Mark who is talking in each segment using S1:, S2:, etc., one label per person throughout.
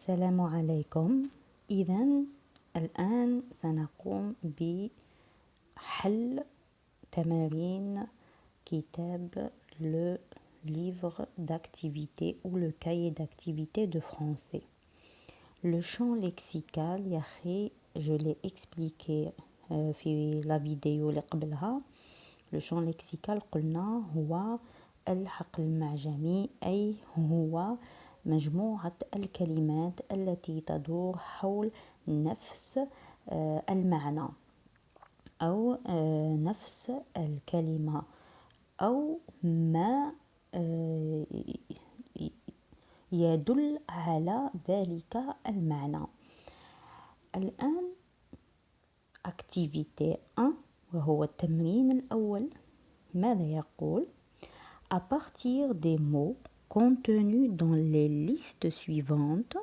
S1: السلام عليكم. إذن الآن سنقوم بحل تمارين كتاب le livre d'activité ou le cahier d'activité de français. Le champ lexical يا أخي je l'ai expliqué في la vidéo اللي قبلها. Le champ lexical قلنا هو الحقل المعجمي، أي هو مجموعة الكلمات التي تدور حول نفس المعنى أو نفس الكلمة أو ما يدل على ذلك المعنى. الآن activité 1 وهو التمرين الأول ماذا يقول؟ À partir des mots contenus dans les listes suivantes،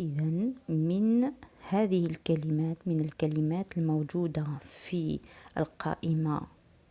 S1: إذن من هذه الكلمات، من الكلمات الموجودة في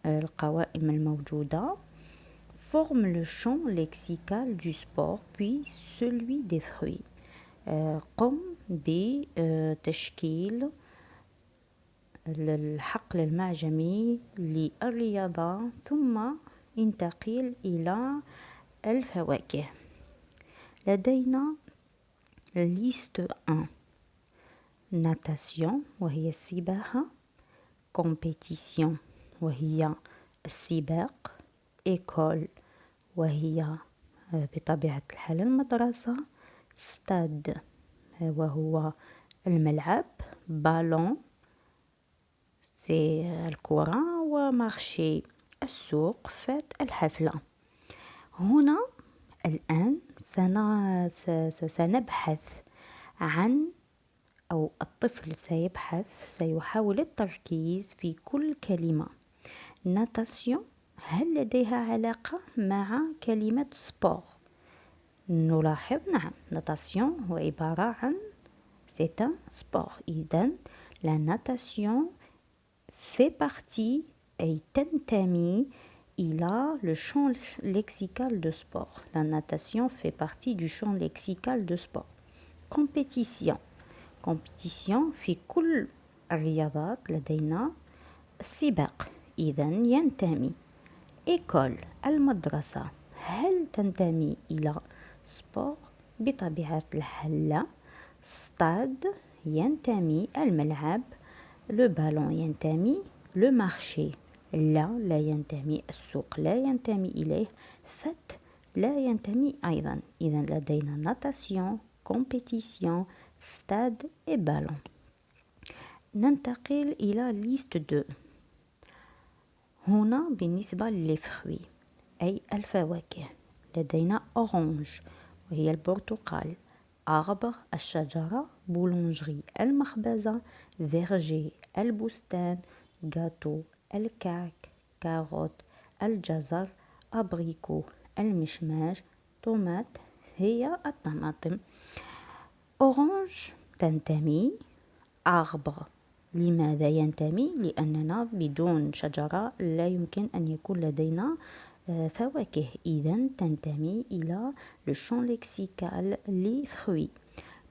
S1: القوائم الموجودة، forme le champ lexical du sport puis celui des fruits. قم بتشكيل الحقل المعجمي للرياضة ثم انتقل إلى الفواكه. لدينا liste 1 natation وهي السباحة، compétition وهي السباق، école وهي بطبيعة الحال المدرسة، stade وهو الملعب، ballon سي الكرة، ومارشي السوق، فات الحفلة. هنا الآن سنبحث عن أو الطفل سيحاول التركيز في كل كلمة. ناتاسيون هل لديها علاقة مع كلمة سبور؟ نلاحظ نعم، ناتاسيون هو عبارة عن c'est un sport. إذن la natation fait partie أي تنتمي إلى le champ lexical de sport. La natation fait partie du champ lexical de sport. compétition في كل الرياضات لدينا السباق، إذن ينتمي. école المدرسة هل تنتمي إلى سبور؟ بطبيعة الحال لا. stade ينتمي الملعب، le ballon ينتمي، le marché لا ينتمي، السوق لا ينتمي إليه، فت لا ينتمي أيضا. إذن لدينا natation، compétition، stade et ballon. ننتقل إلى liste 2. هنا بالنسبة للفروي أي الفواكه لدينا orange وهي البرتقال، arbre الشجرة، بولونجري المخبزة، verger البستان، gâteau الكعك، كاروت الجزر، أبريكو المشماش، طماط هي الطماطم. أورانج تنتمي، arbre لماذا ينتمي؟ لأننا بدون شجرة لا يمكن أن يكون لدينا فواكه، إذن تنتمي إلى le champ lexical les fruits.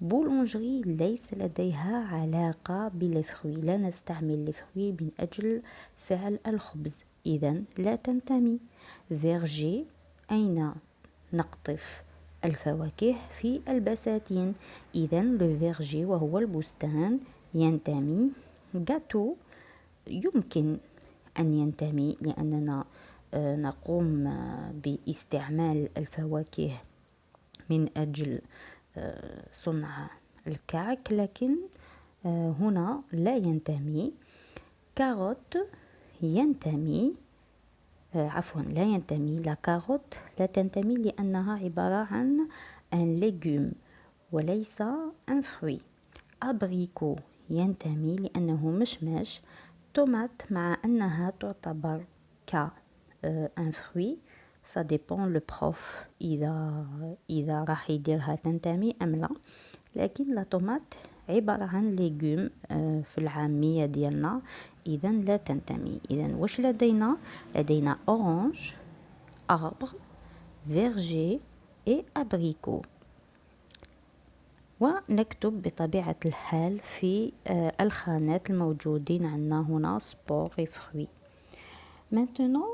S1: بولونجري ليس لديها علاقة بالفروي، لا نستعمل الفروي من أجل فعل الخبز، إذن لا تنتمي. فيرجي أين نقطف الفواكه؟ في البساتين، إذن لو فيرجي وهو البستان ينتمي. جاتو يمكن أن ينتمي لأننا نقوم باستعمال الفواكه من أجل صنع الكعك، لكن هنا لا ينتمي. كاروت ينتمي، لا ينتمي. لا كاروت لا تنتمي لأنها عبارة عن un légume وليس un fruit. أبريكو ينتمي لأنه مشمش. طماط مع أنها تعتبر ك un fruit، ça dépend le prof إذا راح يديرها تنتمي أم لا، لكن لا طماط عبارة عن ليجوم في العامية ديالنا، إذن لا تنتمي. إذن واش لدينا؟ لدينا أورانج، arbre، verger et abricot. ونكتب بطبيعة الحال في الخانات الموجودين عندنا هنا sport et fruits. Maintenant,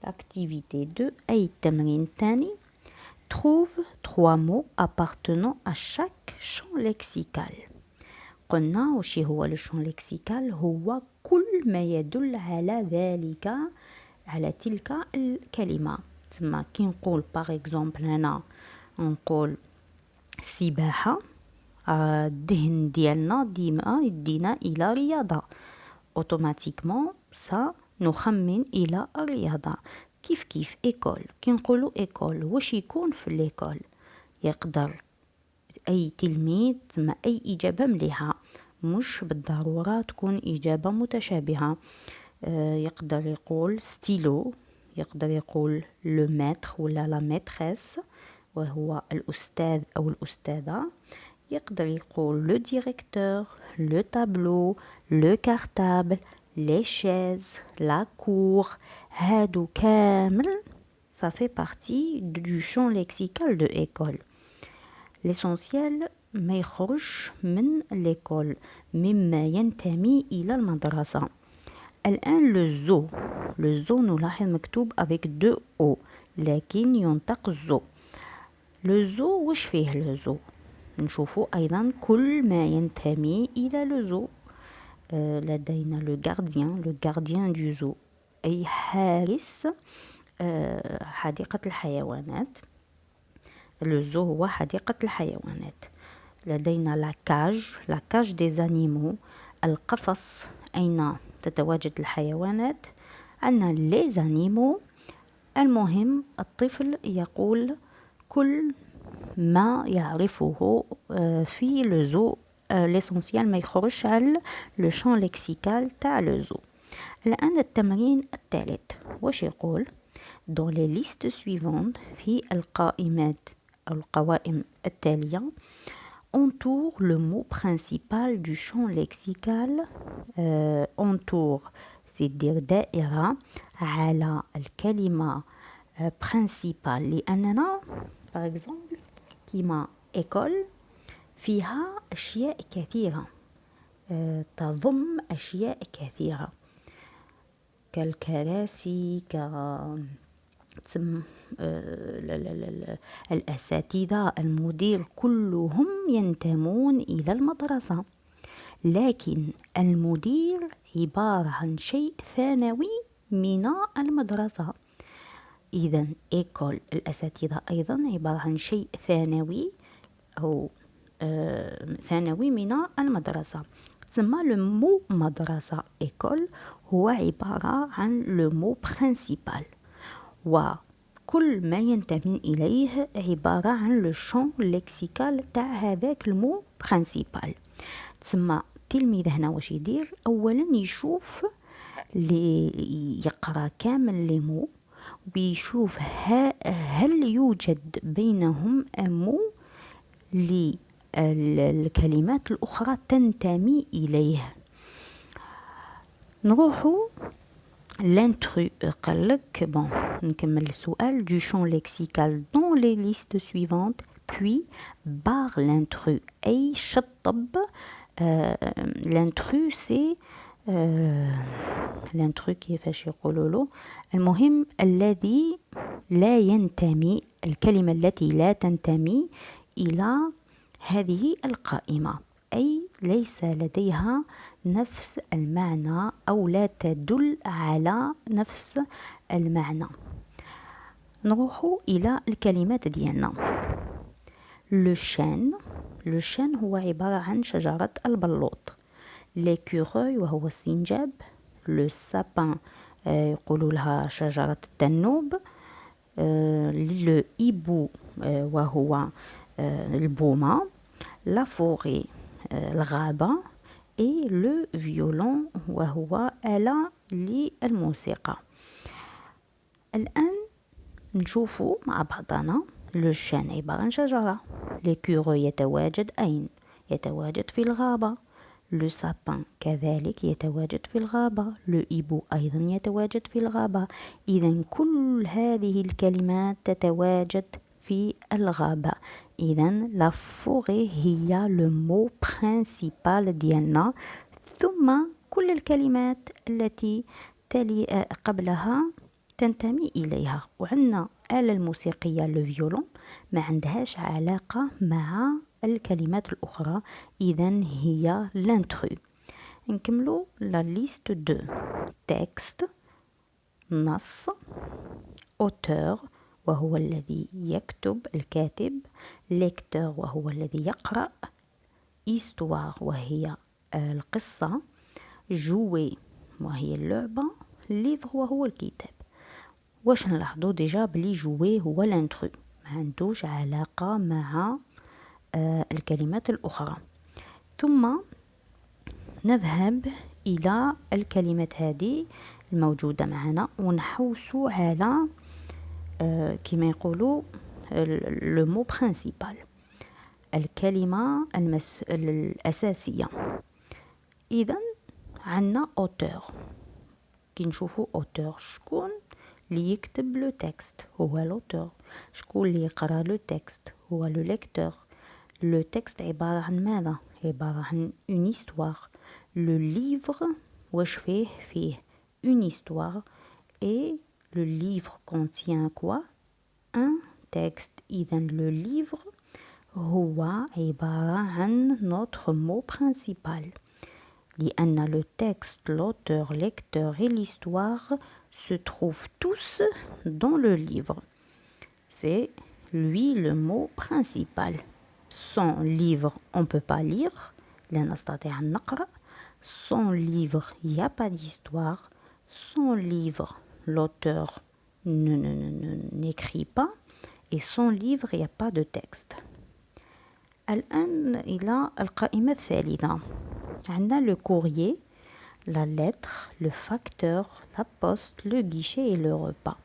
S1: l'activité 2 أي التمرين الثاني. Trouve 3 mots appartenant à chaque champ lexical. قلنا وش هو لو champ lexical؟ هو كل ما يدل على ذلك، على تلك الكلمة. تسمى كي نقول باغ اكزومبل هنا نقول سباحة، الذهن ديالنا ديما يدينا الى رياضة، اوتوماتيكمون نخمن الى الرياضة. كيف ايكول، كي نقولوا ايكول واش يكون في ليكول؟ يقدر اي تلميذ، تسمى اي اجابة مليحة، مش بالضرورة تكون اجابة متشابهة. يقدر يقول ستيلو، يقدر يقول لو ماتر ولا لا ماتريس وهو الأستاذ أو الأستاذة، يقدر يقول لو ديريكتور، لو تابلو، لو كارتابل، لي شيز، لا كور. هادو كامل صافي بارتي دو شون ليكسيكال دو ايكول. ليسونسيال ما يخرج من ليكول، مما ينتمي إلى المدرسة. الآن لو زو نلاحظ مكتوب avec 2 O لكن ينطق زو. لو زو واش فيه لو زو؟ نشوفوا أيضا كل ما ينتمي إلى لو زو. لدينا لو غارديان دو زو أي حارس حديقة الحيوانات. لو زو هو حديقة الحيوانات. لدينا لاكاج دي زانيمو، القفص أين تتواجد الحيوانات. عندنا لي زانيمو. المهم الطفل يقول كل ما يعرفه في لو زو. ليسونسيال ما يخرجش على لو شون ليكسيكال تاع لو زو. الآن التمرين الثالث واش يقول؟ dans les listes suivantes في القائمات أو القوائم التالية entoure le mot principal du champ lexical. entoure سيدير دائرة على الكلمة principal، لأننا par exemple كيما école فيها أشياء كثيرة، تضم أشياء كثيرة كالكراسي، الأساتذة، المدير، كلهم ينتمون إلى المدرسة. لكن المدير عبارة عن شيء ثانوي من المدرسة. إذا إيكول الأساتذة أيضا عبارة عن شيء ثانوي أو ثانوي من المدرسة. ثم لو مو مدرسة إيكول هو عبارة عن لو مو برينسيبال، وكل ما ينتمي إليه عبارة عن لو شون ليكسيكال تاع هذاك المو برينسيبال. تسمى التلميذ هنا واش يدير؟ أولا يشوف يقرأ كامل لي مو ويشوف هل يوجد بينهم مو للكلمات الأخرى تنتمي إليه. نروحو l'intrus. قالك bon نكمل السؤال du champ lexical dans les listes suivantes puis barre l'intrus أي شطب. l'intrus c'est l'intrus كيفاش يقولوا له؟ المهم الذي لا ينتمي، الكلمة التي لا تنتمي إلى هذه القائمة، أي ليس لديها نفس المعنى أو لا تدل على نفس المعنى. نروح إلى الكلمات ديالنا. لو شان هو عبارة عن شجرة البلوط. ليكوروي وهو السنجاب. لو سابان يقولوا لها شجرة التنوب. لو إيبو وهو البومة. لا فوري الغابة. et le violon وهو آلة للموسيقى. الآن نشوفوا مع بعضنا. لو شان عبارة عن شجرة. ليكورو يتواجد أين؟ يتواجد في الغابة. لو سابان كذلك يتواجد في الغابة. لو إيبو أيضا يتواجد في الغابة. إذا كل هذه الكلمات تتواجد في الغابة. إذن لا فوري هي لو مو برينسيبال ديالنا، ثم كل الكلمات التي تلي قبلها تنتمي إليها. وعندنا الآلة الموسيقية لو فيولون ما عندهاش علاقة مع الكلمات الأخرى، إذن هي لانترو. نكملو لا ليست دو تكست، نص، auteur وهو الذي يكتب الكاتب، lecteur وهو الذي يقرأ، histoire وهي القصة، jouer وهي اللعبة، livre وهو الكتاب. واش نلاحظو ديجا بلي jouer هو لانترو، ما عندوش علاقة مع الكلمات الأخرى. ثم نذهب إلى الكلمات هذه الموجودة معنا ونحوسو على كما يقولوا لو مو برينسيبال، الكلمة الأساسية. إذا عندنا auteur، كي نشوفو auteur شكون اللي يكتب لو تكست هو لوتور، شكون اللي يقرا لو تكست هو لو ليكتور. لو تكست عبارة عن ماذا؟ عبارة عن اون histoire. لو ليفر واش فيه اون histoire et le livre contient quoi؟ un texte. إذا لو ليفر هو عبارة عن notre mot principal، لأن le texte, l'auteur, lecteur et l'histoire se trouvent tous dans le livre. C'est lui le mot principal. Sans livre, on ne peut pas lire. لا نستطيع أن نقرأ. Sans livre, il n'y a pas d'histoire. Sans livre, l'auteur n'écrit pas. Et sans livre, il n'y a pas de texte. الآن إلى القائمة الثالثة. عندنا le courrier, la lettre, le facteur, la poste, le guichet et le repas.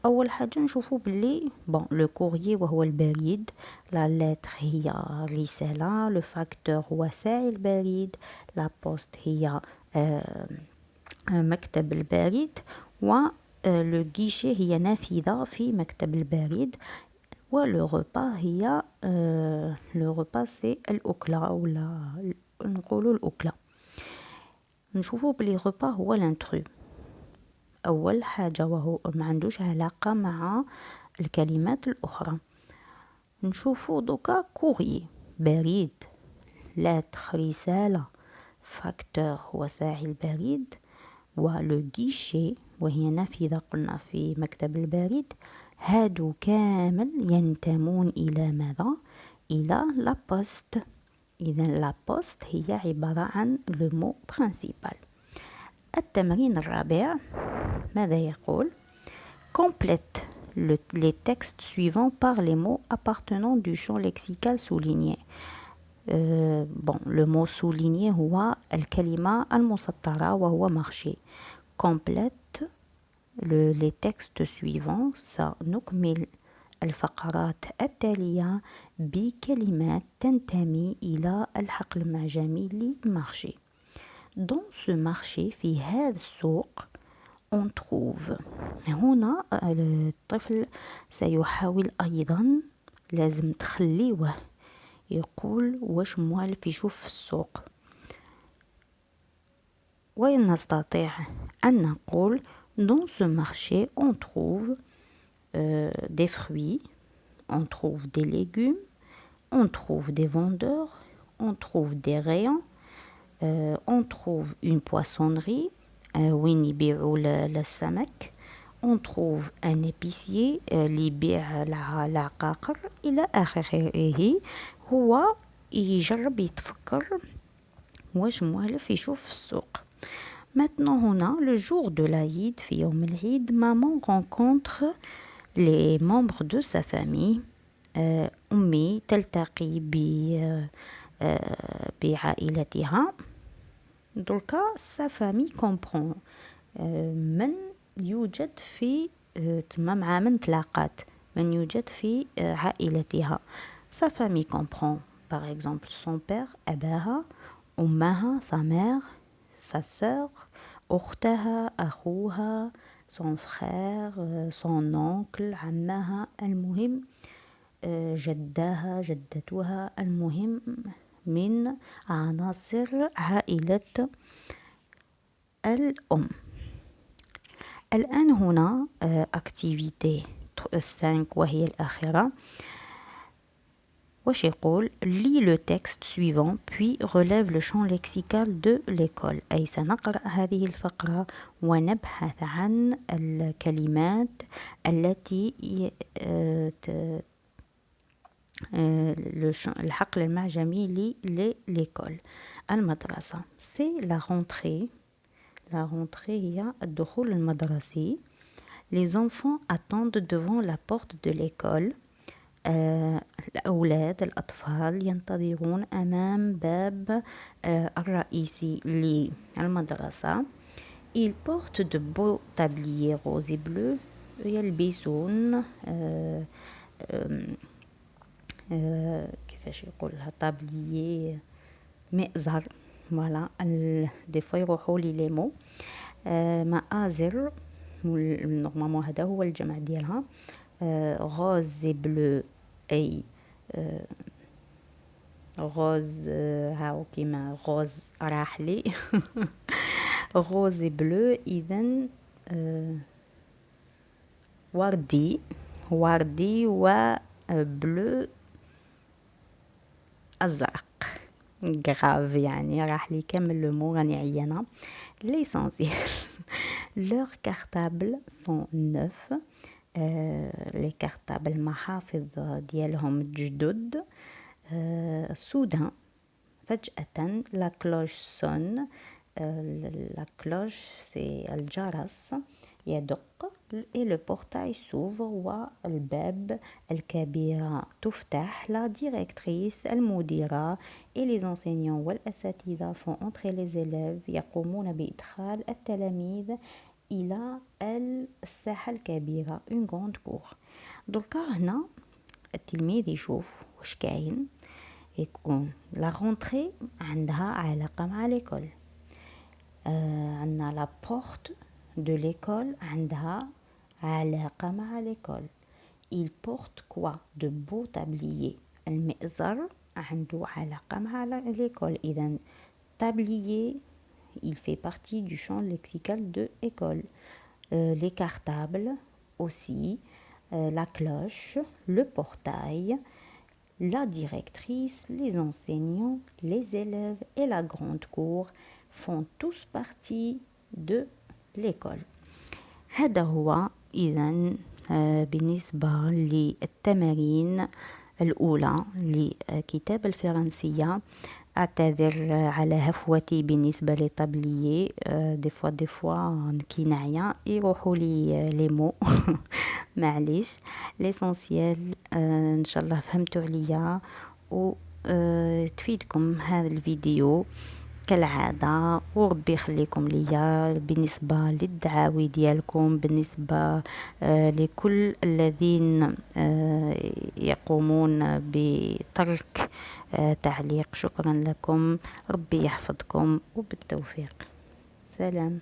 S1: أول حاجة نشوفو بلي لو كوريي وهو البريد، لا لتر هي الرسالة، لو فاكتور هو ساعي البريد، لا بوست هي مكتب البريد، و لو غيشي هي نافذة في مكتب البريد، و لو ريبا هي لو ريبا سي الأكلة ولا نقولو الأكلة. نشوفو بلي ريبا هو لانترو أول حاجة، وهو ما عندوش علاقة مع الكلمات الأخرى. نشوفو دوكا كوري بريد، لتر رسالة، فاكتور هو ساعي البريد، ولو غيشي وهي نافذة قلنا في مكتب البريد. هادو كامل ينتمون إلى ماذا؟ إلى لا بوست. إذا لا بوست هي عبارة عن لو مو برينسيبال. التمرين الرابع ماذا يقول؟ Complète les textes suivants par les mots appartenant du champ lexical souligné. Le mot souligné هو الكلمة المسطرة وهو marché. Complète les textes suivants. سنكمل الفقرات التالية بكلمات تنتمي إلى الحقل المعجمي لمارشي. Dans ce marché في هذا السوق on trouve. هنا الطفل سيحاول أيضا، لازم تخليوه يقول واش موالف يشوف في السوق. ونستطيع أن نقول dans ce marché on trouve des fruits, on trouve des légumes, on trouve des vendeurs, on trouve des rayons, on trouve une poissonnerie وين يبيعوا السمك، on trouve un épicier اللي يبيع العقاقر إلى آخره. هو يجرب يتفكر واش موالف يشوف في السوق. Maintenant هنا le jour de l'Aïd، في يوم العيد، maman rencontre les membres de sa famille. أمي تلتقي بعائلتها. دركا sa famille comprend من يوجد في مع من تلاقات، من يوجد في عائلتها. sa famille comprend par exemple son père أباها، أمها sa mère، sa sœur أختها، أخوها، son frère، son oncle عمها. المهم جداها جدتها، المهم من عناصر عائلة الأم. الآن هنا activité 5 وهي الآخرة. واش يقول lis le texte suivant puis relève le champ lexical de l'école. أي سنقرأ هذه الفقرة ونبحث عن الكلمات التي الحقل المعجمي لليكول المدرسة. سي لا rentrée. La rentrée هي الدخول المدرسي. Les enfants attendent devant la porte de l'école. الأطفال ينتظرون أمام باب الرئيسي للمدرسة. Ils portent de beaux tabliers roses et bleus. يلبسون كيفاش يقولها طابليي مئزر. فوالا دي فوا يروحوا لي لي مو مآزر، نورمالمون هذا هو الجمع ديالها. غوز بلو اي غوز هاو كيما غوز راحلي غوز بلو اذا وردي وبلو ازرق. غراف يعني راح لي كامل لو مو راني عيانه. ليسونسيال leurs cartables sont neufs. لي كارطابل المحافظ ديالهم جدد. soudain فجأة la cloche sonne. la cloche c'est الجرس يدق et le portail s'ouvre والباب الكبيرة تفتح. la directrice المديرة et les enseignants والأساتذة font entrer les élèves يقومون بإدخال التلاميذ إلى الساحة الكبيرة une grande cour. دركا هنا التلميذ يشوف واش كاين. يكون لا رونتري عندها علاقة مع ليكول. عندنا لا بورت دو ليكول عندها علاقة مع ليكول. il porte quoi de beaux tabliers. المئزر عنده علاقة مع ليكول. إذن tablier il fait partie du champ lexical de école. Les cartables aussi. La cloche, le portail, la directrice, les enseignants, les élèves et la grande cour font tous partie de l'école. هذا هو إذن بالنسبة للتمارين الأولى لكتاب الفرنسية. أعتذر على هفوتي بالنسبة لطبليي. دي فوا كي نعيا يروحوا لي مو معليش. ليسونسيال ان شاء الله فهمتوا عليا و تفيدكم هذا الفيديو كالعادة، وربي يخليكم ليا بالنسبة للدعاوي ديالكم، بالنسبة لكل الذين يقومون بترك تعليق. شكرا لكم، ربي يحفظكم وبالتوفيق. سلام.